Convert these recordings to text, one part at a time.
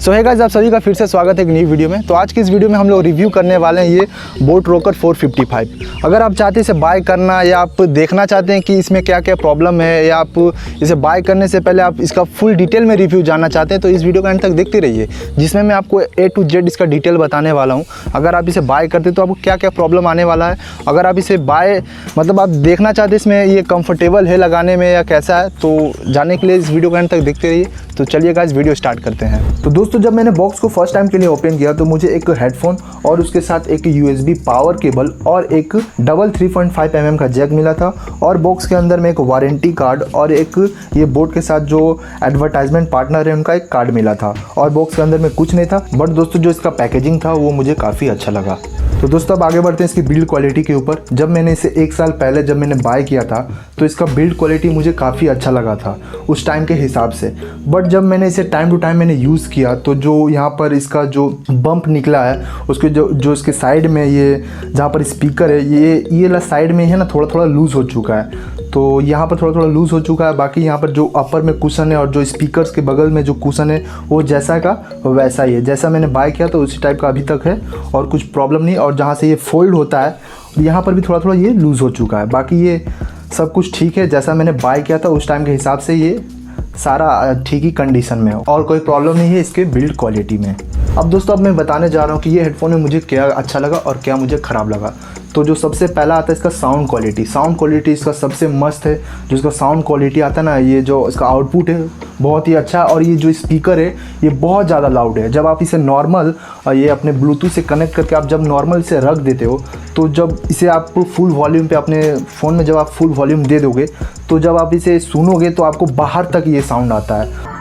सो hey guys, आप सभी का फिर से स्वागत है एक नई वीडियो में। तो आज की इस वीडियो में हम लोग रिव्यू करने वाले हैं ये बोट रॉकर 455। अगर आप चाहते हैं इसे बाय करना या आप देखना चाहते हैं कि इसमें क्या क्या प्रॉब्लम है या आप इसे बाय करने से पहले आप इसका फुल डिटेल में रिव्यू जानना चाहते हैं तो इस वीडियो का अंत तक देखते रहिए, जिसमें मैं आपको A to Z इसका डिटेल बताने वाला हूँ। अगर आप इसे बाय करते तो आपको क्या क्या प्रॉब्लम आने वाला है, अगर आप इसे बाय मतलब आप देखना चाहते इसमें ये कंफर्टेबल है लगाने में या कैसा है, तो जानने के लिए इस वीडियो का अंत तक देखते रहिए। तो चलिए गाइस वीडियो स्टार्ट करते हैं। तो दोस्तों, जब मैंने बॉक्स को फर्स्ट टाइम के लिए ओपन किया तो मुझे एक हेडफोन और उसके साथ एक USB पावर केबल और एक डबल 3.5 mm का जैक मिला था, और बॉक्स के अंदर में एक वारंटी कार्ड और एक ये बोट के साथ जो एडवर्टाइजमेंट पार्टनर है उनका एक कार्ड मिला था, और बॉक्स के अंदर में कुछ नहीं था। बट दोस्तों, जो इसका पैकेजिंग था वो मुझे काफ़ी अच्छा लगा। तो दोस्तों, अब आगे बढ़ते हैं इसकी बिल्ड क्वालिटी के ऊपर। जब मैंने इसे एक साल पहले जब मैंने बाय किया था तो इसका बिल्ड क्वालिटी मुझे काफ़ी अच्छा लगा था उस टाइम के हिसाब से। बट जब मैंने इसे टाइम टू टाइम मैंने यूज़ किया तो जो यहाँ पर इसका जो बम्प निकला है उसके जो इसके साइड में ये जहाँ पर स्पीकर है ये वाला साइड में है ना, थोड़ा थोड़ा लूज़ हो चुका है। तो यहाँ पर थोड़ा थोड़ा लूज़ हो चुका है। बाकी यहाँ पर जो अपर में कुशन है और जो स्पीकर्स के बगल में जो कुशन है वो जैसा का वैसा ही है, जैसा मैंने बाय किया तो उसी टाइप का अभी तक है और कुछ प्रॉब्लम नहीं। और जहाँ से ये फोल्ड होता है यहाँ पर भी थोड़ा थोड़ा ये लूज़ हो चुका है। बाकी ये सब कुछ ठीक है, जैसा मैंने बाय किया था उस टाइम के हिसाब से ये सारा ठीक ही कंडीशन में हो और कोई प्रॉब्लम नहीं है इसके बिल्ड क्वालिटी में। अब दोस्तों, अब मैं बताने जा रहा हूँ कि ये हेडफोन में मुझे क्या अच्छा लगा और क्या मुझे ख़राब लगा। तो जो सबसे पहला आता है इसका साउंड क्वालिटी। साउंड क्वालिटी इसका सबसे मस्त है। जो इसका साउंड क्वालिटी आता है ना, ये जो इसका आउटपुट है बहुत ही अच्छा है, और ये जो स्पीकर है ये बहुत ज़्यादा लाउड है। जब आप इसे नॉर्मल ये अपने ब्लूटूथ से कनेक्ट करके आप जब नॉर्मल इसे रख देते हो तो जब इसे आप फुल वॉल्यूम पे अपने फ़ोन में जब आप फुल वॉल्यूम दे दोगे तो जब आप इसे सुनोगे तो आपको बाहर तक ये साउंड आता है।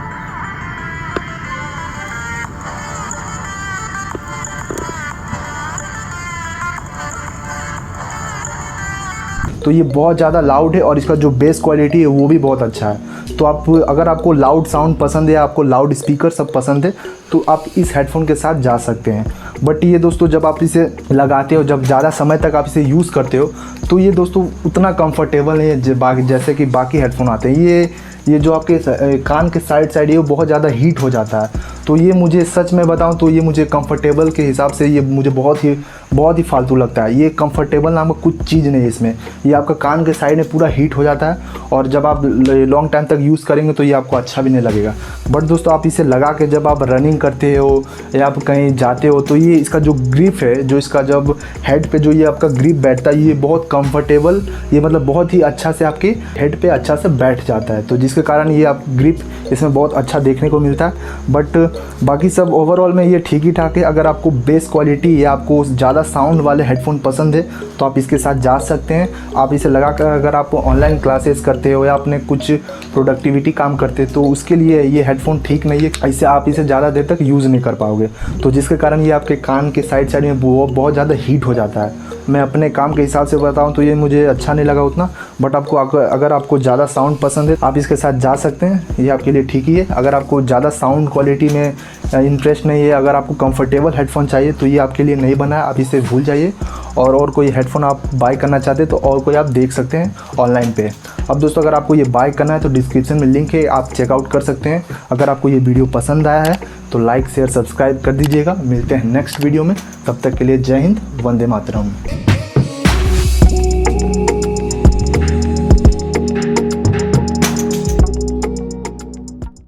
तो ये बहुत ज़्यादा लाउड है और इसका जो बेस क्वालिटी है वो भी बहुत अच्छा है। तो आप अगर आपको लाउड साउंड पसंद है, आपको लाउड स्पीकर सब पसंद है तो आप इस हेडफोन के साथ जा सकते हैं। बट ये दोस्तों, जब आप इसे लगाते हो, जब ज़्यादा समय तक आप इसे यूज़ करते हो तो ये दोस्तों उतना कंफर्टेबल नहीं है जैसे कि बाकी हेडफोन आते हैं। ये जो आपके कान के साइड ये बहुत ज़्यादा हीट हो जाता है। तो ये मुझे सच में बताऊं तो ये मुझे कंफर्टेबल के हिसाब से ये मुझे बहुत ही फालतू लगता है। ये कंफर्टेबल नाम का कुछ चीज़ नहीं है इसमें। ये आपका कान के साइड में पूरा हीट हो जाता है और जब आप लॉन्ग टाइम तक यूज़ करेंगे तो ये आपको अच्छा भी नहीं लगेगा। बट दोस्तों, आप इसे लगा के जब आप रनिंग करते हो या आप कहीं जाते हो तो ये इसका जो ग्रिप है, जो इसका जब हेड पे जो ये आपका ग्रिप बैठता है ये बहुत कंफर्टेबल, ये मतलब बहुत ही अच्छा से आपके हेड पे अच्छा से बैठ जाता है। तो जिसके कारण ये आप ग्रिप इसमें बहुत अच्छा देखने को मिलता है। बट बाकी सब ओवरऑल में ये ठीक ही ठाक है। अगर आपको बेस क्वालिटी या आपको ज़्यादा साउंड वाले हेडफोन पसंद है तो आप इसके साथ जा सकते हैं। आप इसे लगाकर अगर आप ऑनलाइन क्लासेस करते हो या अपने कुछ प्रोडक्टिविटी काम करते हो तो उसके लिए ये हेडफोन ठीक नहीं है। ऐसे आप इसे ज़्यादा देर तक यूज़ नहीं कर पाओगे, तो जिसके कारण ये आपके कान के साइड में बहुत ज़्यादा हीट हो जाता है। मैं अपने काम के हिसाब से बताऊं तो ये मुझे अच्छा नहीं लगा उतना। बट आपको अगर आपको ज़्यादा साउंड पसंद है आप इसके साथ जा सकते हैं, ये आपके लिए ठीक ही है। अगर आपको ज़्यादा साउंड क्वालिटी में इंटरेस्ट नहीं है, अगर आपको कंफर्टेबल हेडफोन चाहिए तो ये आपके लिए नहीं बना है, आप इसे भूल जाइए। और कोई हेडफोन आप बाय करना चाहते हैं तो और कोई आप देख सकते हैं ऑनलाइन पे। अब दोस्तों, अगर आपको ये बाय करना है तो डिस्क्रिप्शन में लिंक है, आप चेकआउट कर सकते हैं। अगर आपको ये वीडियो पसंद आया है तो लाइक शेयर सब्सक्राइब कर दीजिएगा। मिलते हैं नेक्स्ट वीडियो में, तब तक के लिए जय हिंद, वंदे मातरम।